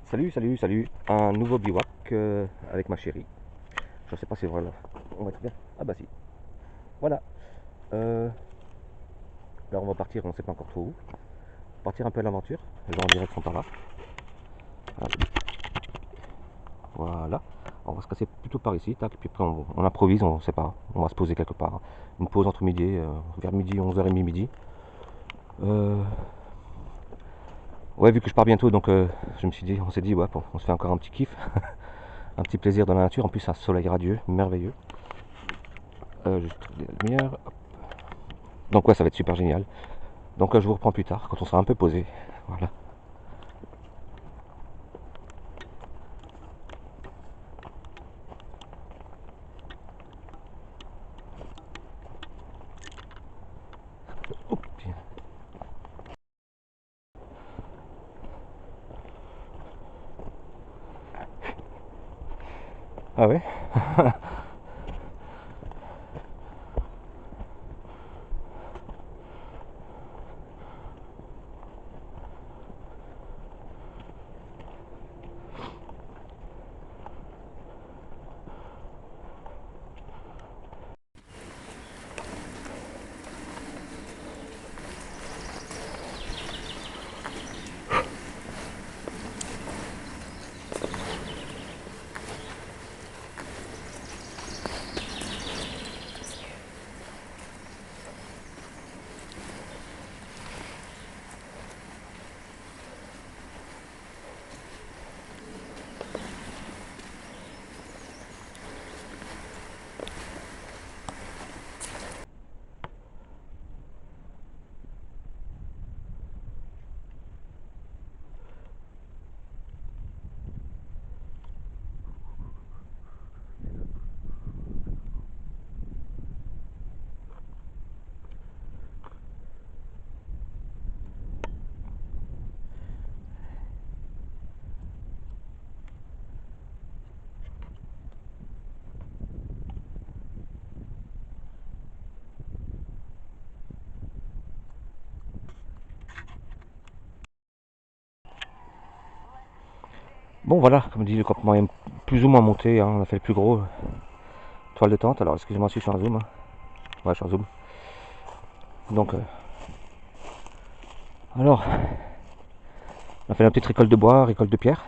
Salut, salut, salut. Un nouveau bivouac avec ma chérie. Je sais pas si voilà. On va être bien. Ah bah si. Voilà. Euh, Là on va partir, on sait pas encore trop où. Partir un peu à l'aventure. Je vais en direction par là. Voilà. On va se casser plutôt par ici. Tac. Puis après on improvise, on sait pas. On va se poser quelque part. Une pause entre midi, vers midi, 11h30 midi. Euh, ouais, vu que je pars bientôt, donc je me suis dit, on s'est dit, ouais, on se fait encore un petit kiff. Un petit plaisir dans la nature. En plus, un soleil radieux, merveilleux. Juste la lumière. Donc ouais, ça va être super génial. Donc je vous reprends plus tard, quand on sera un peu posé. Voilà. Oups. Ah ouais. Bon voilà, comme dit, le campement est plus ou moins monté, hein. On a fait le plus gros. Toile de tente, alors excusez-moi si je suis en zoom, hein. Ouais, je suis en zoom. Donc, alors, on a fait une petite récolte de bois, récolte de pierre.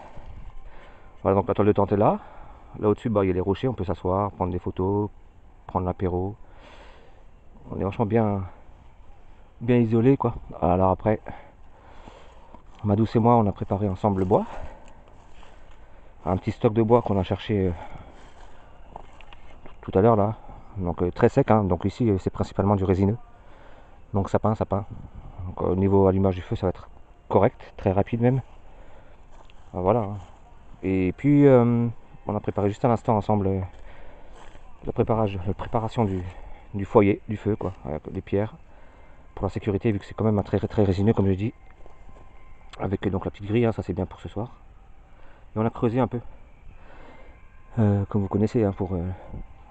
Voilà, donc la toile de tente est là. Là au-dessus, bah, il y a les rochers, on peut s'asseoir, prendre des photos, prendre l'apéro. On est vachement bien isolé, quoi. Alors après, ma douce et moi, on a préparé ensemble le bois. Un petit stock de bois qu'on a cherché tout à l'heure là. Donc très sec, hein. Donc ici c'est principalement du résineux. Donc sapin, sapin. Donc, au niveau allumage du feu, ça va être correct, très rapide même. Voilà, hein. Et puis on a préparé juste à l'instant ensemble la préparation du foyer, du feu, quoi, avec des pierres pour la sécurité, vu que c'est quand même un très résineux, comme je dis. Avec donc la petite grille, hein, ça c'est bien pour ce soir. Et on a creusé un peu, comme vous connaissez, hein, pour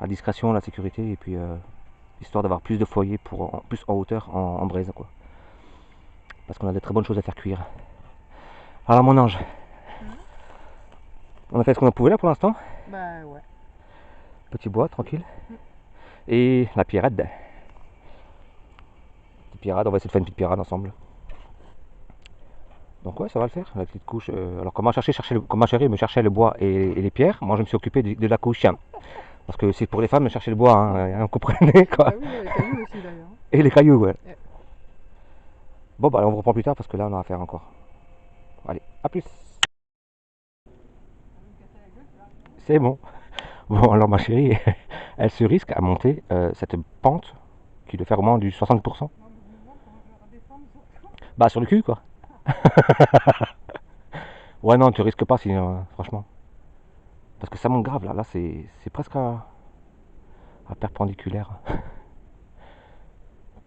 la discrétion, la sécurité, et puis histoire d'avoir plus de foyer pour plus en hauteur, en braise, quoi. Parce qu'on a de très bonnes choses à faire cuire. Alors mon ange, on a fait ce qu'on en pouvait là pour l'instant. Bah ouais. Petit bois, tranquille. Et la pierrade. Petite pierrade, on va essayer de faire une petite pierrade ensemble. Donc ouais, ça va le faire, la petite couche. Alors comme ma chérie me cherchait le bois et les pierres, moi je me suis occupé de la couche. Parce que c'est pour les femmes de chercher le bois, hein, vous comprenez quoi. Bah oui, les cailloux aussi d'ailleurs. Et les cailloux, ouais. Ouais. Bon bah on reprend plus tard parce que là on a à faire encore. Allez, à plus. C'est bon. Bon alors ma chérie, elle se risque à monter cette pente qui doit faire au moins du 60%. Non, mais je me demande comment je vais redescendre surtout. Bah sur le cul quoi. Ouais non, tu risques pas sinon, franchement. Parce que ça monte grave là, c'est presque à perpendiculaire.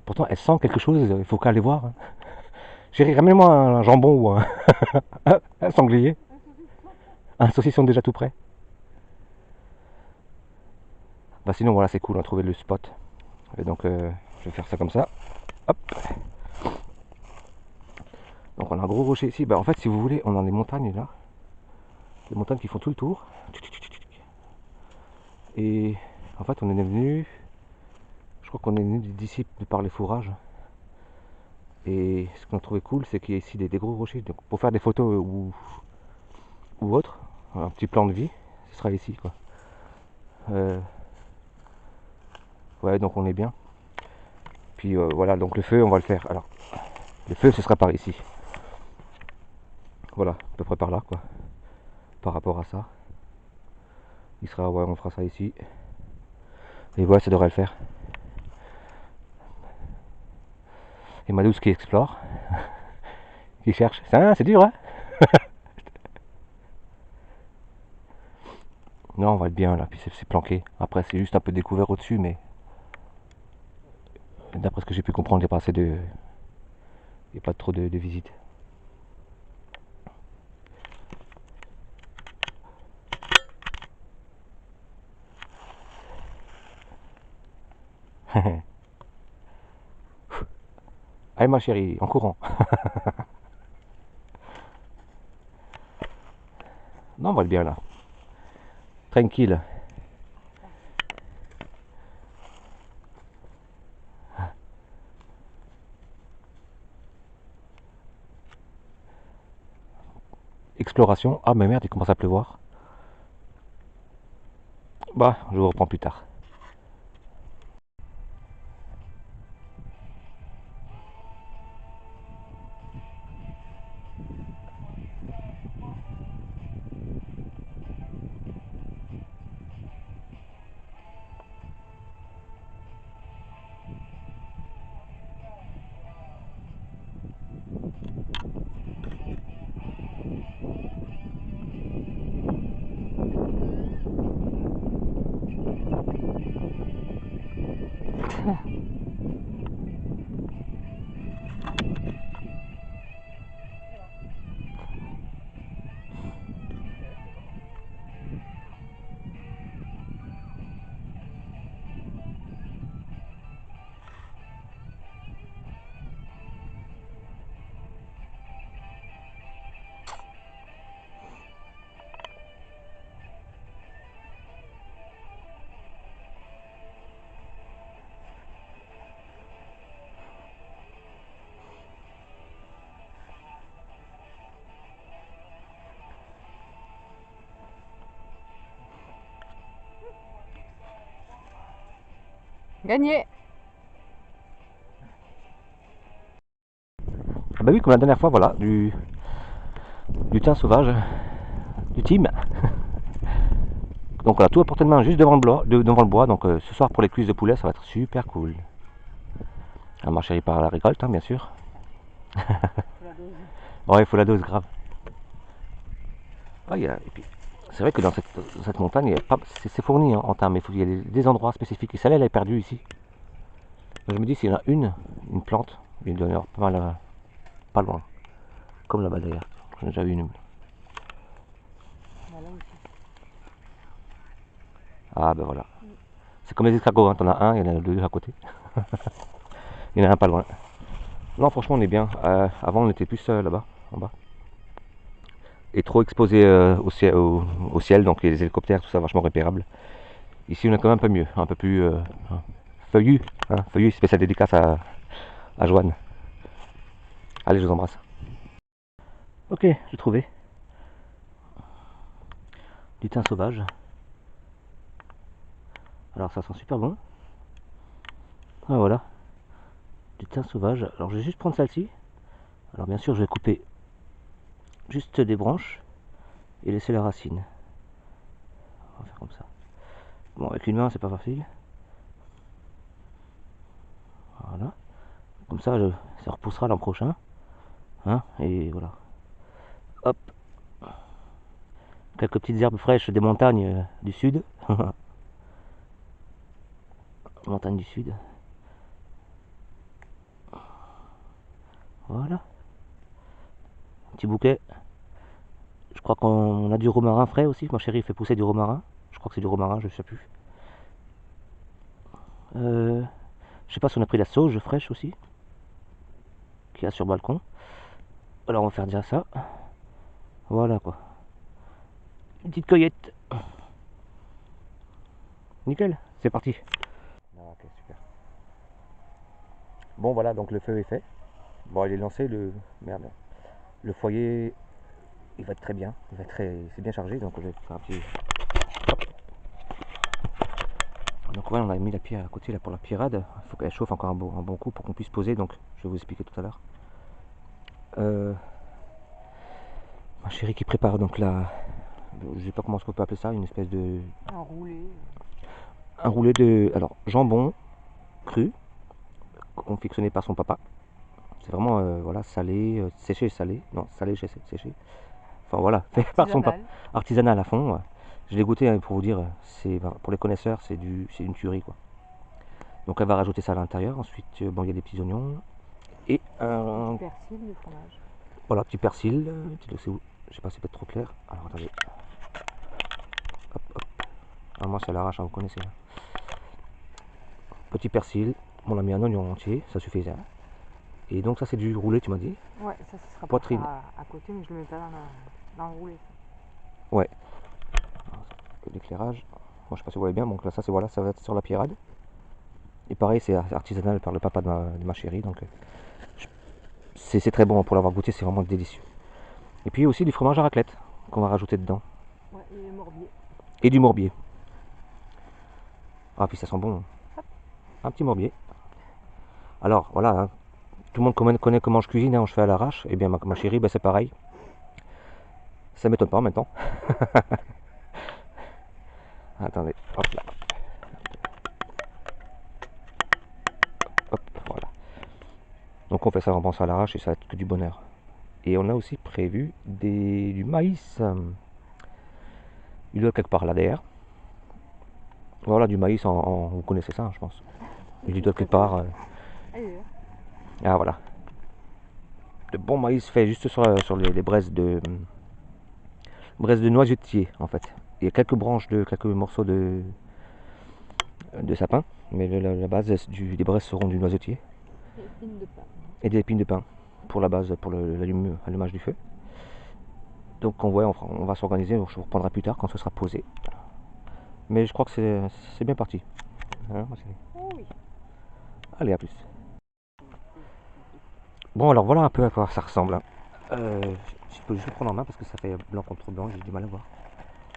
Pourtant elle sent quelque chose, il faut qu'elle aille voir, hein. Chérie, ramène-moi un jambon ou un sanglier. Un saucisson. Un saucisson déjà tout prêt. Bah sinon voilà, c'est cool, on a trouvé le spot. Et donc je vais faire ça comme ça. Hop. Donc on a un gros rocher ici. Bah en fait si vous voulez, on a des montagnes là. Les montagnes qui font tout le tour. Et en fait, on est venu, je crois qu'on est venu d'ici par les fourrages. Et ce qu'on a trouvé cool, c'est qu'il y a ici des gros rochers. Donc pour faire des photos ou autre, un petit plan de vie, ce sera ici quoi. Ouais, donc on est bien. Puis voilà, donc le feu, on va le faire. Alors, le feu, ce sera par ici. Voilà, à peu près par là quoi. Par rapport à ça. Il sera, ouais, on fera ça ici. Et ouais, ça devrait le faire. Et ma douce qui explore, qui cherche. C'est dur, hein? Non, on va être bien là, puis c'est planqué. Après, c'est juste un peu découvert au-dessus, mais d'après ce que j'ai pu comprendre, il n'y a pas assez de. Il n'y a pas trop de visites. Allez, ma chérie, en courant. Non, on va être bien là. Tranquille. Exploration. Ah, mais merde, il commence à pleuvoir. Bah, je vous reprends plus tard. Gagné. Ah bah oui, comme la dernière fois, voilà, du thym sauvage, du thym. Donc on a tout à portée de main juste devant le bois. Donc ce soir pour les cuisses de poulet, ça va être super cool. Ah, ma chérie part à la récolte, hein, bien sûr. La dose. Ouais, il faut la dose grave. Ah, et puis, c'est vrai que dans cette montagne, c'est fourni hein, en thym, mais il y a des endroits spécifiques. Et celle-là, elle est perdue ici. Je me dis, s'il y en a une plante, il doit y en avoir pas mal, pas loin. Comme là-bas d'ailleurs. J'en ai déjà vu une. Bah, là aussi. Ah ben voilà. C'est comme les escargots, hein. T'en as un, il y en a deux à côté. Il y en a un pas loin. Non, franchement, on est bien. Avant, on était plus là-bas, en bas. Et trop exposé au ciel, donc les hélicoptères, tout ça, vachement repérable. Ici, on est quand même un peu mieux, un peu plus feuillu. Hein, feuillu, spécial dédicace à Joanne. Allez, je vous embrasse. Ok, j'ai trouvé. Du thym sauvage. Alors, ça sent super bon. Ah, voilà. Du thym sauvage. Alors, je vais juste prendre celle-ci. Alors, bien sûr, je vais couper juste des branches et laisser la racine. On va faire comme ça. Bon, avec une main, c'est pas facile. Voilà. Comme ça, ça repoussera l'an prochain. Hein, et voilà. Hop. Quelques petites herbes fraîches des montagnes du sud. Montagne du sud. Voilà. Un petit bouquet. Je crois qu'on a du romarin frais aussi. Ma chérie fait pousser du romarin. Je crois que c'est du romarin, je sais plus. Je sais pas si on a pris la sauge fraîche aussi. Qui a sur le balcon. Alors on va faire déjà ça. Voilà quoi. Une petite cueillette. Nickel, c'est parti. Ah, ok, super. Bon voilà, donc le feu est fait. Bon, il est lancé, merde. Le foyer, il va être très bien. C'est bien chargé, donc je vais faire un petit. Donc voilà, on a mis la pierre à côté là pour la pierrade. Il faut qu'elle chauffe encore un bon coup pour qu'on puisse poser. Donc je vais vous expliquer tout à l'heure. Ma chérie qui prépare donc la, je sais pas comment on peut appeler ça, une espèce de, Enroulé. un roulé de, alors jambon cru confectionné par son papa. C'est vraiment voilà salé, séché salé, non salé séché. Enfin voilà, fait par son papa, artisanal à fond. Ouais. Je l'ai goûté pour vous dire, c'est pour les connaisseurs, c'est une tuerie quoi. Donc elle va rajouter ça à l'intérieur. Ensuite, bon, il y a des petits oignons et un persil, du fromage. Voilà, petit persil. Je sais pas, c'est peut-être trop clair. Alors attendez. Hop, hop. Ah, moi c'est à l'arrache, hein, vous connaissez. Hein. Petit persil. Bon, on a mis un oignon entier, ça suffisait. Hein. Et donc ça c'est du roulé, tu m'as dit. Ouais, ça sera poitrine à côté, mais je le mets pas dans le roulé. Ça. Ouais. L'éclairage. Moi je sais pas si vous voyez bien. Donc là ça c'est voilà, ça va être sur la pierrade. Et pareil, c'est artisanal par le papa de ma chérie, donc c'est très bon pour l'avoir goûté, c'est vraiment délicieux. Et puis aussi du fromage à raclette qu'on va rajouter dedans. Ouais, et du morbier. Et du morbier. Ah puis ça sent bon. Un petit morbier. Alors voilà, hein, tout le monde connaît comment je cuisine, hein, je fais à l'arrache. Et bien ma chérie, ben, c'est pareil. Ça m'étonne pas maintenant. Attendez, hop là. Hop, voilà. Donc on fait ça en pensant à l'arrache et ça va être que du bonheur. Et on a aussi prévu du maïs. Il doit être quelque part là derrière. Voilà, du maïs vous connaissez ça, hein, je pense. Il doit être quelque part. Ah voilà. De bon maïs fait juste sur les braises de noisetier en fait. Il y a quelques branches quelques morceaux de sapin, mais la base des braises seront du noisetier. Et épines de pain. Et des épines de pain pour la base, pour l'allumage du feu. Donc on va s'organiser, je vous reprendrai plus tard quand ce sera posé. Mais je crois que c'est bien parti. Hein, oui. Allez, à plus. Bon alors voilà un peu à quoi ça ressemble. Hein. Je peux juste le prendre en main parce que ça fait blanc contre trop blanc, j'ai du mal à voir.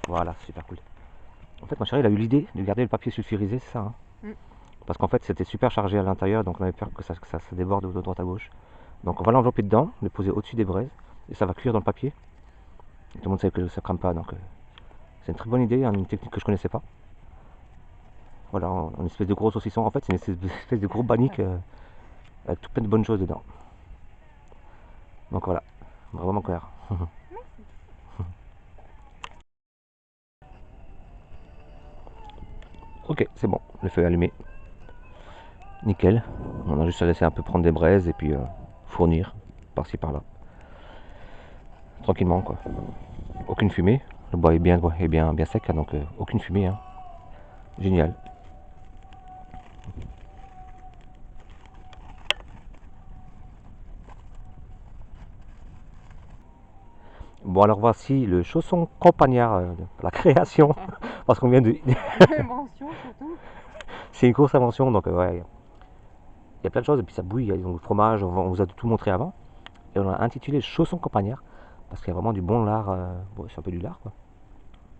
Voilà, super cool. En fait, ma chérie, elle a eu l'idée de garder le papier sulfurisé, c'est ça. Hein parce qu'en fait, c'était super chargé à l'intérieur, donc on avait peur que ça déborde de droite à gauche. Donc on va l'envelopper dedans, le poser au-dessus des braises, et ça va cuire dans le papier. Et tout le monde sait que ça crame pas, donc c'est une très bonne idée, hein, une technique que je connaissais pas. Voilà, une espèce de gros saucisson. En fait, c'est une espèce de gros bannique avec tout plein de bonnes choses dedans. Donc voilà, vraiment clair. Ok, c'est bon, le feu est allumé. Nickel. On a juste à laisser un peu prendre des braises et puis fournir par-ci par-là. Tranquillement quoi. Aucune fumée. Le bois est bien sec, hein, donc aucune fumée. Hein. Génial. Bon alors voici le chausson campagnard, la création, parce qu'on vient de... Invention surtout. C'est une grosse invention, donc ouais, il y a plein de choses, et puis ça bouille, il y a le fromage, on vous a tout montré avant, et on a intitulé chausson campagnard, parce qu'il y a vraiment du bon lard, bon, c'est un peu du lard quoi,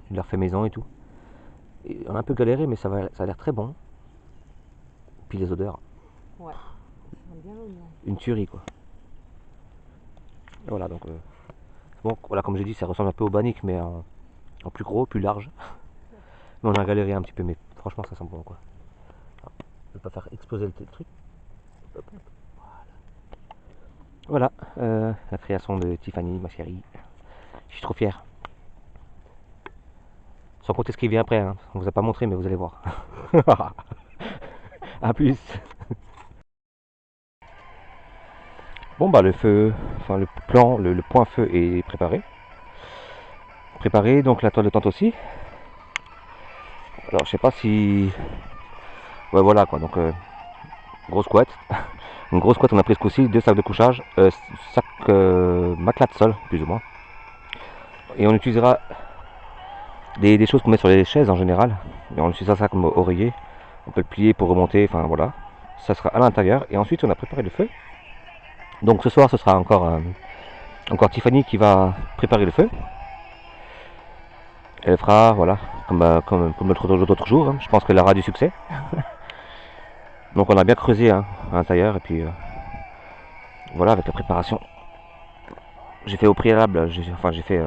du lard fait maison et tout. Et on a un peu galéré, mais ça a l'air très bon. Puis les odeurs. Ouais, bien une tuerie quoi. Et voilà, donc bon, voilà, comme j'ai dit, ça ressemble un peu au bannique, mais en plus gros, plus large. Mais on a galéré un petit peu, mais franchement, ça sent bon quoi. Alors, je vais pas faire exploser le truc. Hop. Voilà, la création de Tiffany, ma chérie. Je suis trop fier. Sans compter ce qui vient après, hein. On vous a pas montré, mais vous allez voir. A plus. Bon bah le feu, enfin le plan, le point feu est préparé. Donc la toile de tente aussi. Alors je sais pas si... Ouais voilà quoi, donc grosse couette. Une grosse couette, on a pris ce coup-ci, 2 sacs de couchage, sac matelas de sol, plus ou moins. Et on utilisera des choses qu'on met sur les chaises en général. Et on utilise ça comme oreiller. On peut le plier pour remonter, enfin voilà. Ça sera à l'intérieur. Et ensuite, on a préparé le feu. Donc ce soir, ce sera encore Tiffany qui va préparer le feu. Elle fera, voilà, comme l'autre jour. Hein. Je pense qu'elle aura du succès. Donc on a bien creusé hein, à l'intérieur. Et puis voilà, avec la préparation. J'ai fait au préalable, j'ai fait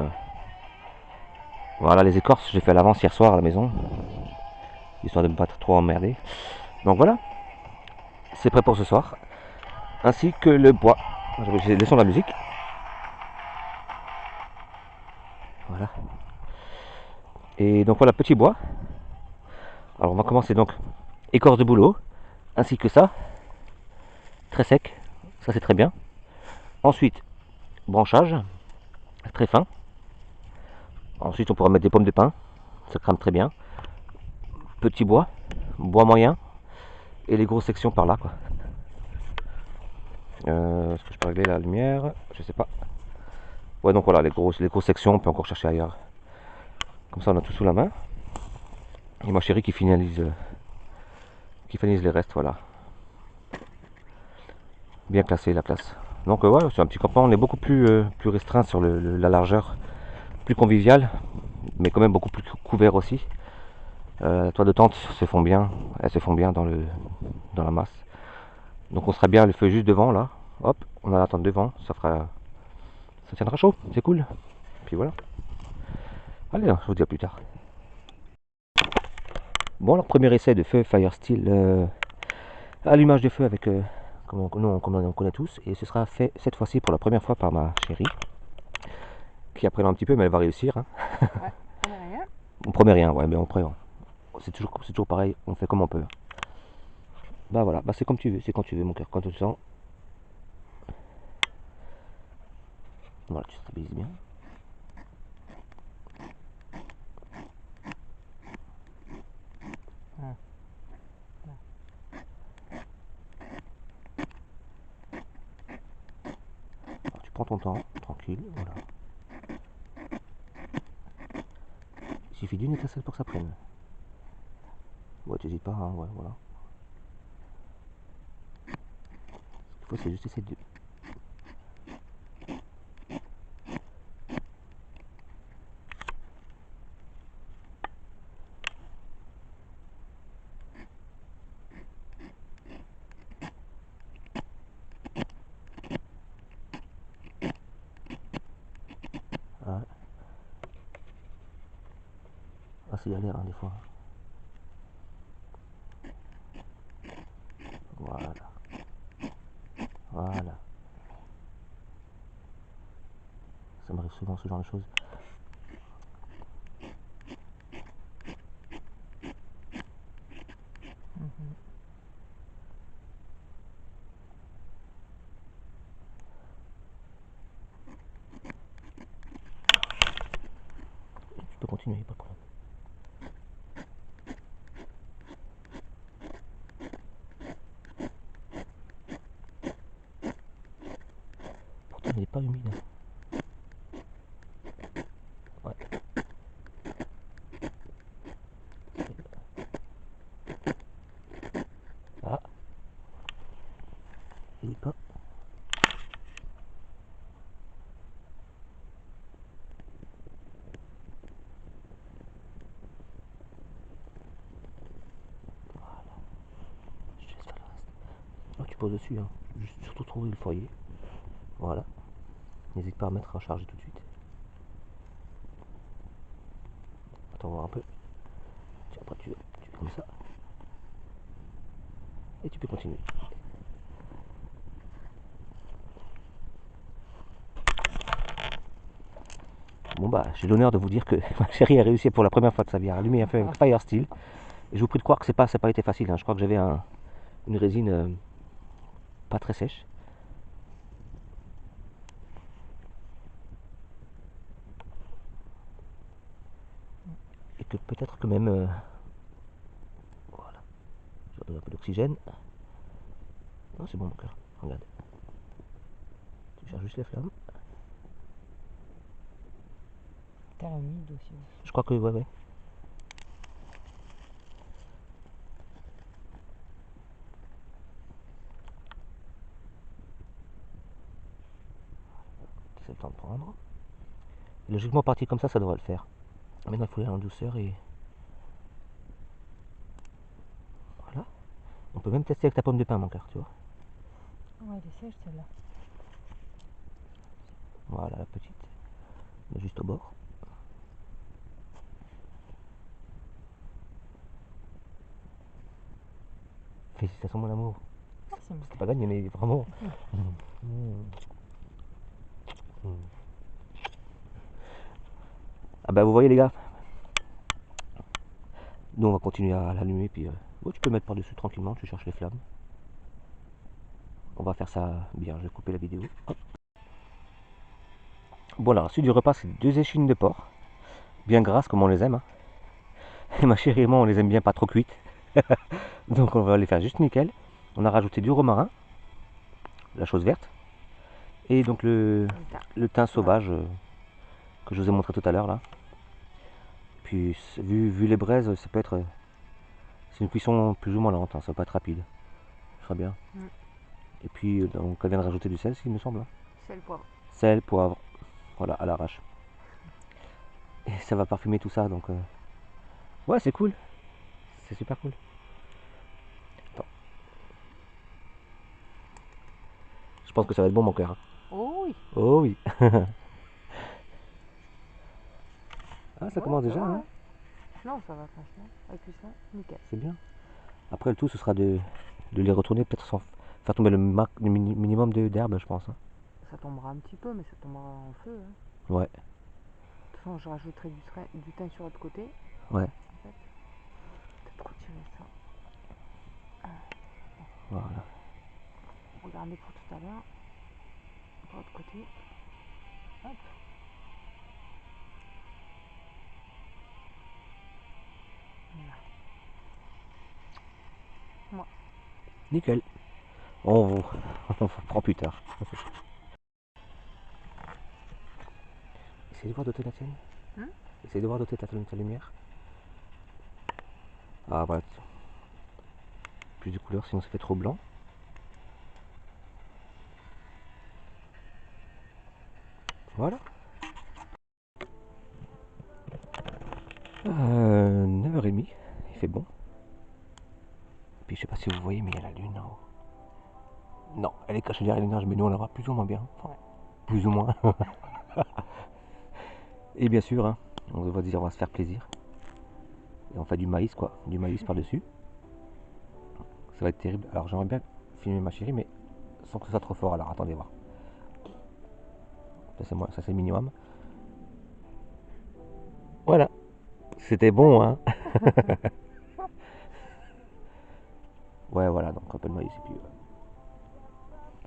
voilà les écorces, j'ai fait à l'avance hier soir à la maison, histoire de ne pas trop emmerder. Donc voilà, c'est prêt pour ce soir, ainsi que le bois. J'ai le son de la musique. Voilà. Et donc voilà, petit bois. Alors on va commencer donc écorce de bouleau, ainsi que ça, très sec, ça c'est très bien. Ensuite, branchage, très fin. Ensuite on pourra mettre des pommes de pin, ça crame très bien. Petit bois, bois moyen, et les grosses sections par là quoi. Est-ce que je peux régler la lumière? Je sais pas. Ouais, donc voilà, les grosses sections, on peut encore chercher ailleurs. Comme ça, on a tout sous la main. Et ma chérie qui finalise les restes, voilà. Bien classé la place. Donc ouais, c'est un petit campement, on est beaucoup plus restreint sur la largeur, plus convivial, mais quand même beaucoup plus couvert aussi. Toits de tente se font bien, elles se font bien dans la masse. Donc on sera bien le feu juste devant là. Hop, on a la tente devant, ça tiendra chaud, c'est cool. Puis voilà. Allez, je vous dis à plus tard. Bon, alors premier essai de feu Firesteel, allumage de feu avec, comme on connaît tous, et ce sera fait cette fois-ci pour la première fois par ma chérie, qui apprend un petit peu, mais elle va réussir. Hein. Ouais, promet rien. On promet rien, ouais, mais on prévoit. C'est toujours pareil, on fait comme on peut. Bah voilà, bah c'est comme tu veux, c'est quand tu veux mon cœur, quand tu le sens. Voilà, tu stabilises bien. Alors, tu prends ton temps, tranquille, voilà. Il suffit d'une étincelle pour que ça prenne. Ouais, tu hésites pas, hein, ouais, voilà. Ce qu'il faut, c'est juste essayer de. Ah, ah c'est galère, hein, des fois. Voilà, voilà. Ça m'arrive souvent ce genre de choses. Tu peux continuer, pas de problème. Pourtant, il n'est pas humide. Ouais. Ah, il n'est pas. Je te laisse faire le reste. Oh, tu poses dessus, hein. Juste surtout trouver le foyer. Voilà. N'hésite pas à mettre en charge tout de suite. Attends voir un peu. Tiens, après tu fais comme ça. Et tu peux continuer. Bon bah, j'ai l'honneur de vous dire que ma chérie a réussi pour la première fois de sa vie à allumer un feu avec Firesteel. Et je vous prie de croire que ça n'a pas été facile. Hein. Je crois que j'avais une résine pas très sèche. Et que peut-être que même... voilà. Je redonne un peu d'oxygène. Non, c'est bon mon cœur. Regarde. Tu cherches juste les flammes. Terre humide aussi. Je crois que, ouais. C'est le temps de prendre. Logiquement, parti comme ça devrait le faire. Maintenant, il faut aller en douceur et. Voilà. On peut même tester avec ta pomme de pin, mon cœur, tu vois. Ouais, elle est sèche celle-là. Voilà, la petite. Juste au bord. Félicitations, mon amour. Merci. C'était pas gagné, mais vraiment. Ah bah, vous voyez, les gars. Nous, on va continuer à l'allumer, puis tu peux mettre par-dessus tranquillement, tu cherches les flammes. On va faire ça bien, je vais couper la vidéo. Hop. Bon, alors, la suite du repas, c'est 2 échines de porc, bien grasses comme on les aime. Hein. Et ma chérie et moi, on les aime bien pas trop cuites. Donc, on va les faire juste nickel. On a rajouté du romarin, la chose verte, et donc le thym sauvage que je vous ai montré tout à l'heure là. Puis, vu les braises, ça peut être. C'est une cuisson plus ou moins lente, hein, ça va pas être rapide. Très bien. Et puis, donc, on vient de rajouter du sel, il me semble. Sel, poivre. Sel, poivre, voilà, à l'arrache. Et ça va parfumer tout ça, donc ouais, c'est cool. C'est super cool. Attends. Je pense que ça va être bon, mon cœur. Hein. Oh oui. Oh oui. Ah, ça Ouais, commence ça déjà, va, hein. Non, ça va franchement. Avec tout ça, nickel. C'est bien. Après, le tout, ce sera de les retourner, peut-être sans faire tomber le minimum d'herbe, je pense. Hein. Ça tombera un petit peu, mais ça tombera en feu. Hein. Ouais, De toute façon, je rajouterai du thym sur l'autre côté. ouais. En fait. Peut-être retirer ça. Voilà. Regardez pour tout à l'heure. De l'autre côté. Hop. Voilà. Nickel. On reprend plus tard. Essaye de voir doter la tienne. Essaye de voir doter ta lumière. Ah, voilà. Plus de couleurs, sinon ça fait trop blanc. Voilà. 9h30, il fait bon. Puis je sais pas si vous voyez, mais il y a la lune en haut. Non, elle est cachée derrière les nuages, mais nous on la voit plus ou moins bien. Enfin, plus ou moins. Et bien sûr, hein, on va dire on va se faire plaisir. Et on fait du maïs quoi, du maïs par-dessus. Ça va être terrible. Alors j'aimerais bien filmer ma chérie, mais sans que ce soit trop fort. Alors attendez voir. Ça c'est le minimum. Voilà. C'était bon, hein. Ouais, voilà, donc un peu de maïs et puis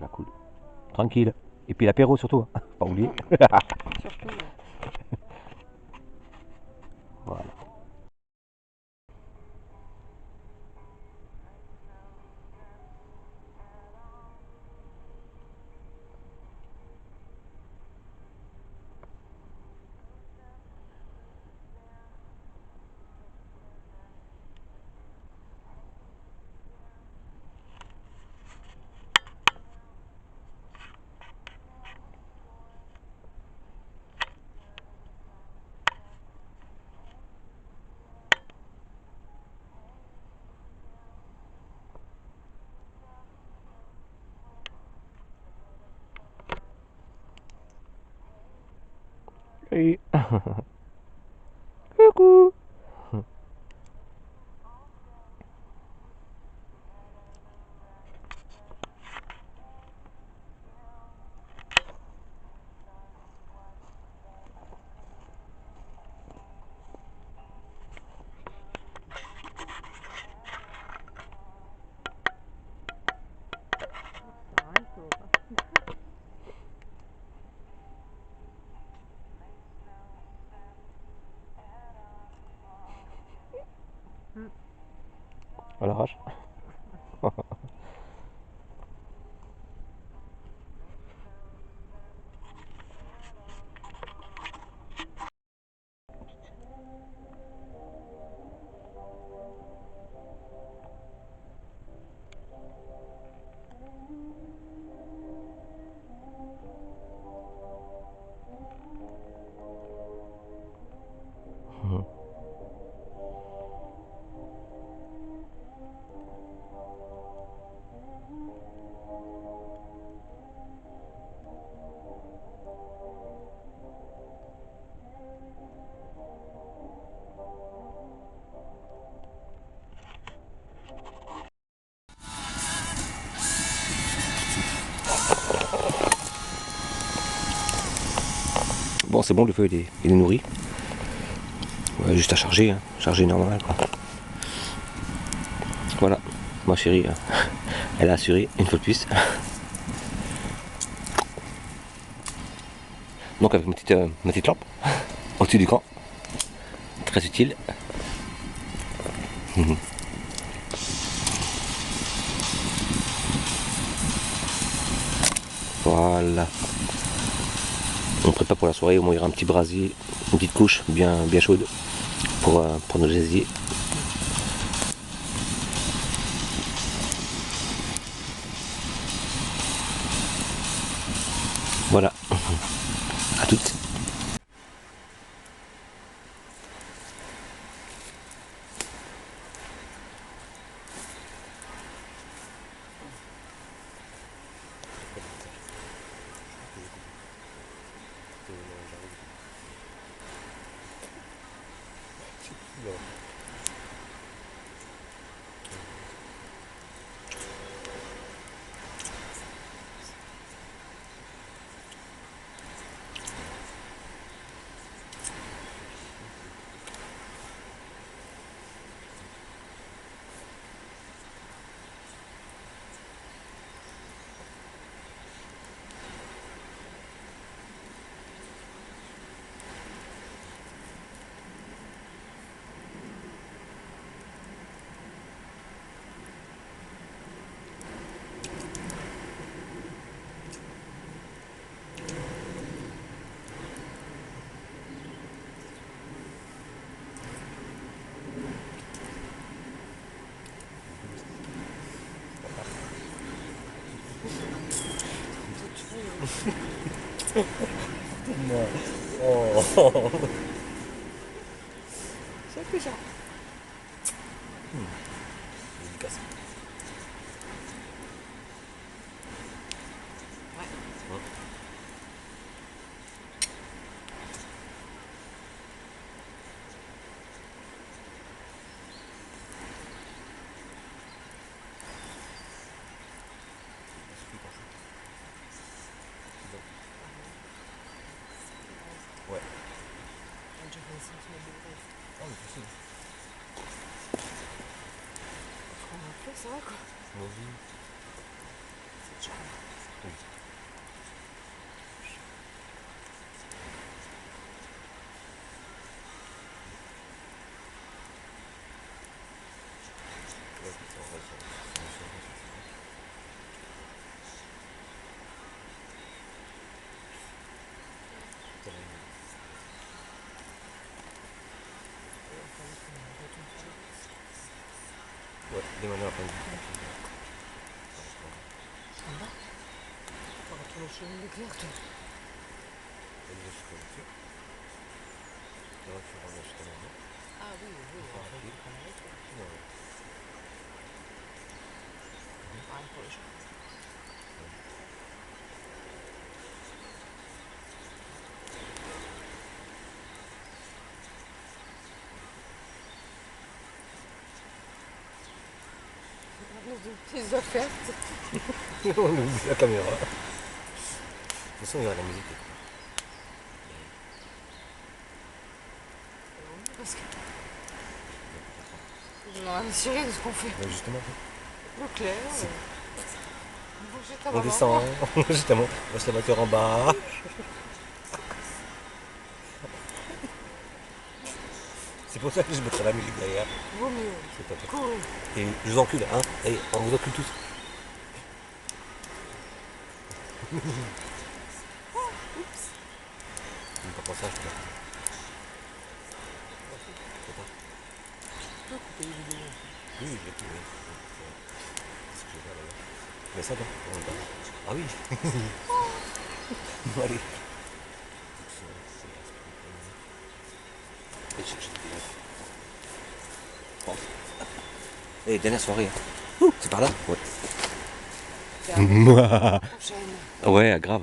la cool. Tranquille. Et puis l'apéro surtout, hein. Pas oublier. Surtout. Voilà. Et... Coucou. À l'arrache. c'est bon, le feu il est nourri. Ouais, juste à charger, hein. Charger normal quoi. Voilà, ma chérie, elle a assuré une fois de plus. Donc avec ma petite lampe au-dessus du camp, très utile. Voilà. On prépare pour la soirée, au moins il y aura un petit brasier, une petite couche bien chaude pour nos gésiers. Voilà, à toutes. Oh. C'est plus ça. Ouais. On a fait ça quoi. C'est dur. Ouais, des manières après. Ça va. On va retourner chez le Leclerc toi. Ah oui, oui, on va prendre le truc. Pareil pour les gens. On a des petites affaires. On oublie la caméra. De toute façon, il y aura la musique. Parce que je m'en ai assuré de ce qu'on fait. Justement, Leclerc. Bonjour ta on maman. descend, justement, on laisse la voiture en bas. C'est pour ça que je mettrai la musique derrière. Vaut mieux. C'est pas top. Cool. Et je vous encule, hein. Et on vous encule tous. Oups. Je n'ai pas pensé à ça. Tu peux couper les vidéos. Oui, je l'ai trouvé. C'est ce que je vais faire d'ailleurs. Mais ça, non, on est pas. Ah oui. Bon, allez. Et dernière soirée. Hein. C'est par là. Ouais. C'est à la prochaine. Ouais, grave.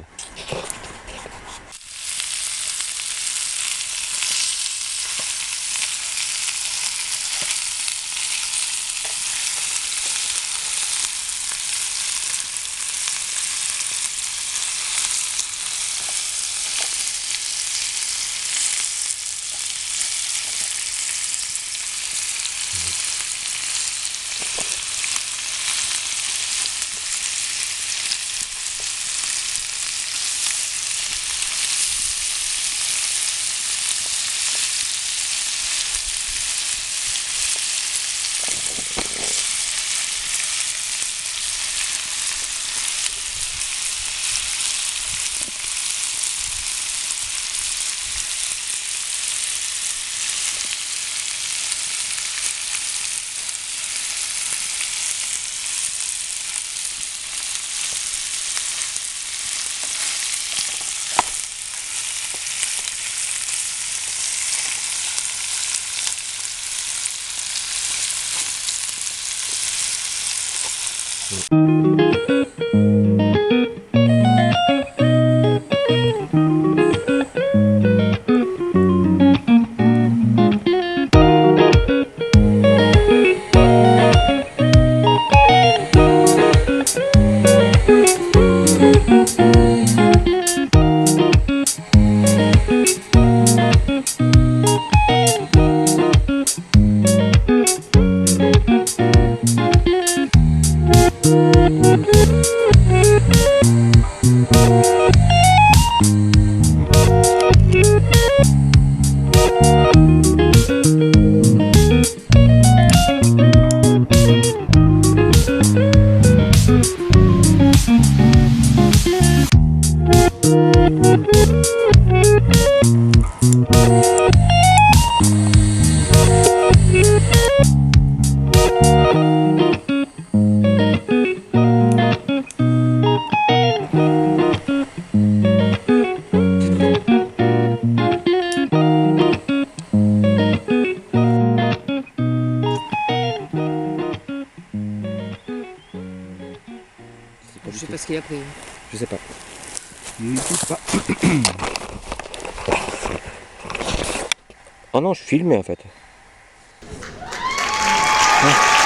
Je sais pas ce qu'il y a après. Je sais pas. Je sais pas. Oh non, je filmais en fait. Ah.